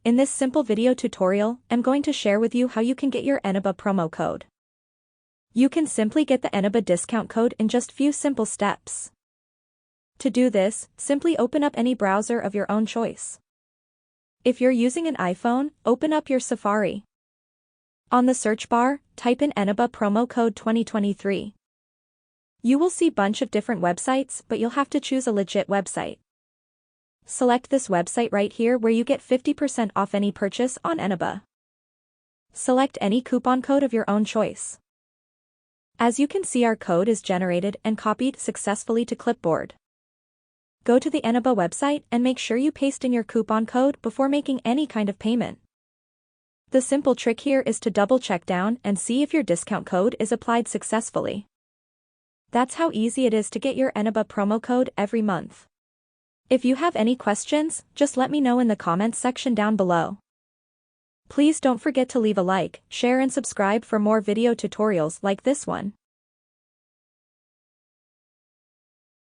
In this simple video tutorial, I'm going to share with you how you can get your Eneba promo code. You can simply get the Eneba discount code in just few simple steps. To do this, simply open up any browser of your own choice. If you're using an iPhone, open up your Safari. On the search bar, type in Eneba promo code 2023. You will see a bunch of different websites, but you'll have to choose a legit website. Select this website right here where you get 50% off any purchase on Eneba. Select any coupon code of your own choice. As you can see, our code is generated and copied successfully to clipboard. Go to the Eneba website and make sure you paste in your coupon code before making any kind of payment. The simple trick here is to double check down and see if your discount code is applied successfully. That's how easy it is to get your Eneba promo code every month. If you have any questions, just let me know in the comments section down below. Please don't forget to leave a like, share and subscribe for more video tutorials like this one.